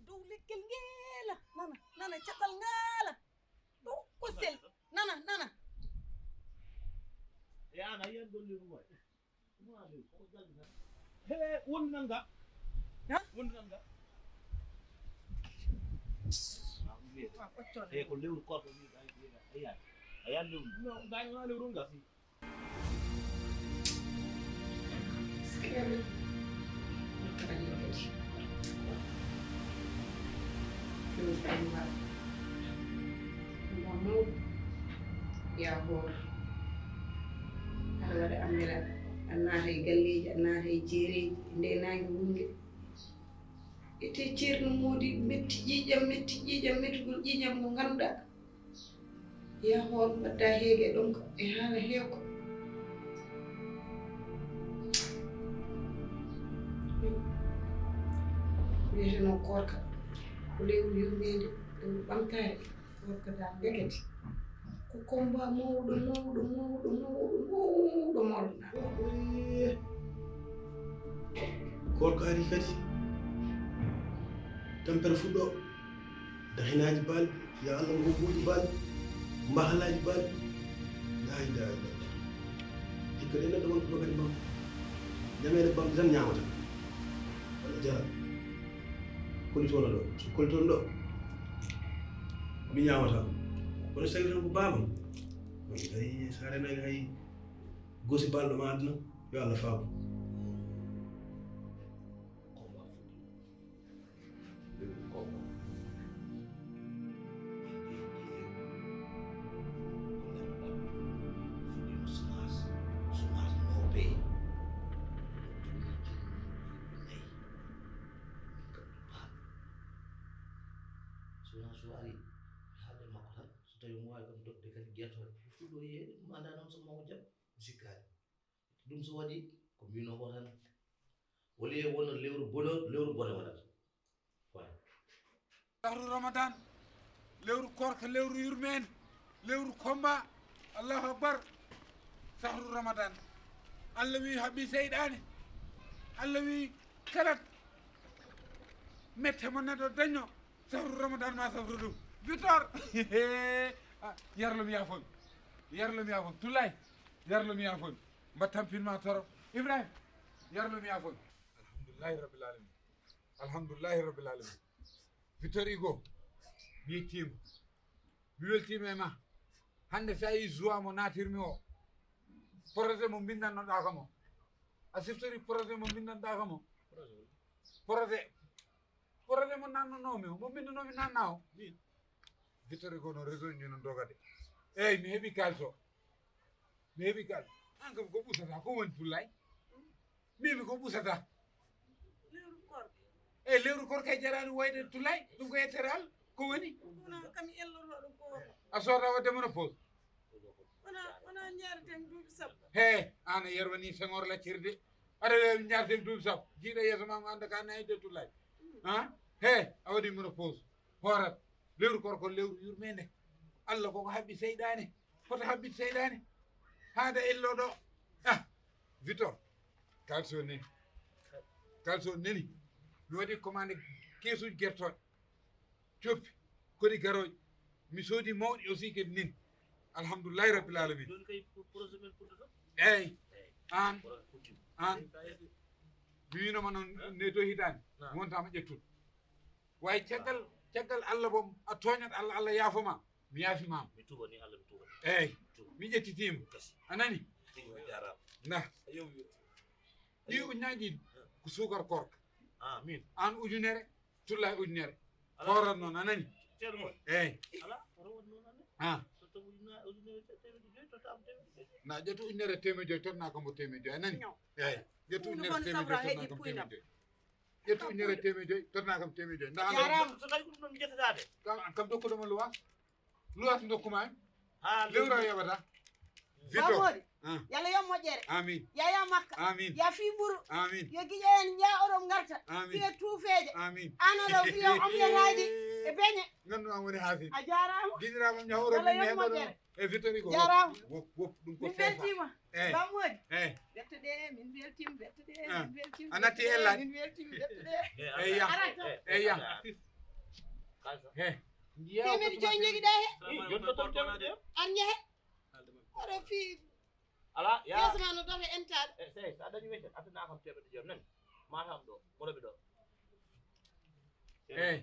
dow lekkel ngeela nana catal ngaala ɗo kosel nana e an a yiyan golliru way he wonnan nga wonnan nga e ko lewru korko wi ayan lewru non dañona lewru nga Scary. Mahmoud ya hoor aɗa waɗa ammiral a naata e galleji a naata e jeereji ndenaaki wunde ete ceerno moodi metti ƴiƴam mettugol ƴiƴam mo ngannduɗaa ya hoor mbaɗda heege ɗon e haala heewko wiyeteno Koorka ko lewru yurmede lewru ɓamtare Koorka da dekete ko combat mawɗo mawɗona Koorka ari kadi tampere fuɗɗo dahinaji balɗi ya Allah gobbuji balɗi mahalaji balɗi la ilaha illallah hikka ɗe neɗɗo wonko ɗo kadi bam ñamede bam tan ñamata walla jara kolitono ɗo so kolitono ɗo mi ñamata kono so tawi tan ko bamam ay sa renani hay gosi balɗo ma aduna yo Allah faamu so ari haalde makko tan so tawi mo wawi kam dogde kadi guertoɗe fuɗɗo yeeyde ɗum anda noon so mawko jaɓ sikkade ɗum so waɗi ko mbino ko tan woni e wona lewru bonheur lewru bone waɗata voilà shahru ramadan lewru korka lewru yurmeen lewru combat allahu akbar shahru ramadan allah wi haɓi seyɗane allah wi kala mette mo neɗɗo daño shahru ramadan ma safru ɗum victor yarlum yafon Toulay yarlum yafon mbattampinma torop Ibrahima yarlum yafon alhamdulillahi rabbil alamin victor Igo mi yettima mi weltima e ma hande sa yi joie mo natirmi o projet mo bindannoɗa kamo a siftori projet mo bindanɗa kamo projet mo nannonomi o mo bindanomi nanna o victor Igo no réseau ni no dogade eyyi mi heeɓi kalis o an kam ko ɓusata ko woni Toulay mimi ko ɓusata eyyi lewru korka e jarani wayde Toulay ɗum ko yettere Allah ko woni kam ellotoɗo ko a soda wadde monopole wona ñaareten duuɓi sappo he an a yerwani Senghor laccirde aɗa ñaareten duuɓi sappo jiiɗa yeeso ma ngo anda ka nayide Toulay he a waɗi monopole hoorat lewru korko lewru yurmede Allah koko haɓɓi seyɗane foto haɓɓit seyɗane haada elloɗo Victor kalso neni mi waɗi commandé keesuji guertoɗe coppi kodi garoƴe mi soodi mawɗi aussi kadi nin alhamdoulillahi rabbil alamin joni kay projet men fuɗɗoto eyyi an mi winoma noon ne to hitande montama ƴettude way caggal Allah bom a toñat Allah yaafoma mi yaafimama mi tuba ni Allah mi tuba eyyi mi ƴettitima anani nda ɗi ujunnaji ɗi ko sukar Koorka min an ujunere Toulay ujunere horat noon anani ceerno mo eyyi ala oto won noon ande so taw ujunere temedde joyyi tottama temedde joyyi na ƴettu ujunere temedde joyyi totna kamo temedde joyyi anani eyyi ƴettu ujunere temedde joyyi totna kamo temedde joyyi ƴettu ujunere temedde joyyi totna kam temedde joyyi nda so tawi ko ɗum ɗon jettadade kam dokkuɗoma luwas dokkuma ha lewru o yoɓata Bamodi yalla yo moƴƴere amin yaya makka amin ya fi ɓuru amin yo guiƴa en jaa oɗon garta fiye tuufeje amin an oɗo fiye omletaji e beñe ganduɗa woni hasin a jarama guiɗiramam ñahoro yalla min yo heɗoɗo moƴƴere e Victor Igo jarama wop ɗum ko min fefa beltima eyyi Bamodi eyyi bette ɗe min beltima bette ɗe min beltima a natti ellade min beltima bette ɗe eyyi yam arata eyyi yam he temedde joyi joguiɗa he jonto ton temedde an jeehe aɗa fi ala ya yesma no data entade sey sa dañi wecce atana kam temedde jom nan matam ɗo moroɓe ɗo hey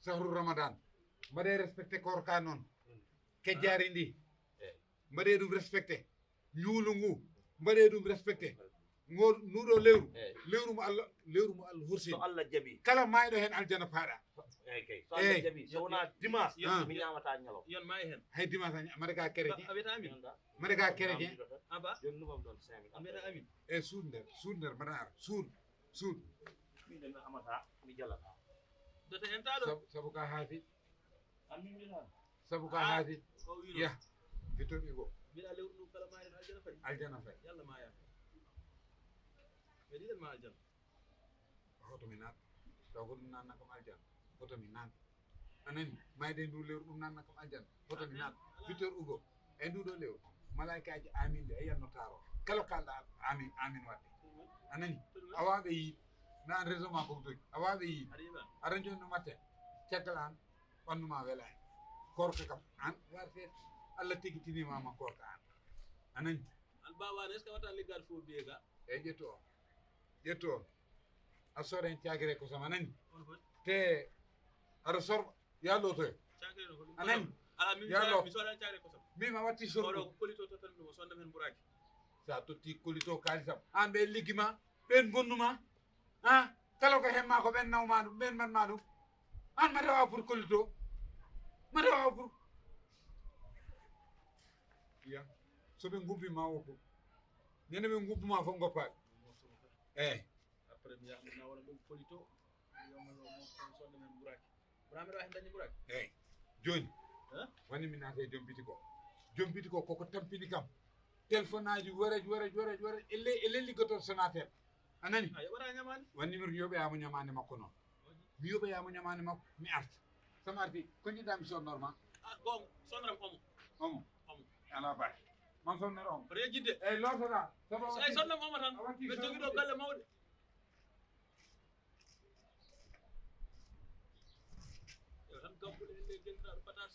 sahru ramadan mbaɗe respecté korka noon kejjari ndi mbaɗe ɗum respecté ñuulu ngu mbaɗe ɗum respecté nuɗo lewru mo Allah hursi so Allah jaɓi kala mayɗo hen aljana paaɗa eyyi kay so Allah jaɓi so wona dimanche mi ñamata ñalo yon ma hen hay dimanche mbaɗa ka kereje abeta amin mbaɗa ka kereje aba jonnumam ɗon 5000 abeta amin e suud nder mbaɗa ara suud min de mi amata mi jallata dota en taɗo sabu ka haati amin mi tan sabu ka haati o wino ya fitoɓi go mbiɗa lewru ndu kala ma hen aljana fayi aljana fay yalla ma ya ɓe ɗiɗen ma aljana hoto mi naat taw ko ɗum nanna kam aljana hoto mi naat anani mayde ndu lewru ɗum nanna kam aljana hoto mi naat fitor ugo e nduɗo lewru malaikaji amin de e yanno taro kala kalɗa amin wadde anani a waɓe yiid na an réseau ma kom toki a waɓe yiid aɗa yiɓa aɗa joni no matte caggal an ɓanduma welani korka kam an warte Allah tegitinimama korka an anani an bawana est ce que wata leggal fo biye ga eyyi ƴettu o a soɗen cagire ko sama nani on foti te aɗa sorɓa yallotoyo cagre no ko ɗum anani ala mi Yallo. mi soɗan cagre ko sam mima watti oɗo sorɓu ko kolito to tan ɗum o sonda men ɓuraki sa totti kolito kalisam an ɓen liggima ɓen bonnuma kala ko hemma ko ɓen nawma ɗum ɓen mbanma ɗum an ma rewa pour kolito ma rewa pour ya soɓe gubbima woppu nene ɓe gubbuma fof goppaɓe eyyi après mi yaha mi nawara ɗum kolito yomal o mo sonda men ɓuraki ɓura mbiɗa wawi dañde ɓuraki eyyi joni Huh? woni mi naata e joom biti ko koko tampini kam téléphone aji wareji e lelligotol sonatel anani a yoɓata ñamani wonni mi yoɓoyamo ñamande makko noon mi yoɓoyamo ñamande makko mi arta somi arti ko jiɗɗa mi sodnorma gonga sondaram omo omo ala baasi man sonnor omo oto yejjidde eyyi lortoɗa sobo so ay sondam omo tan a watti ɓe joguiɗo galle mawɗe yo tan gambuɗe ende gueltiraɗo patas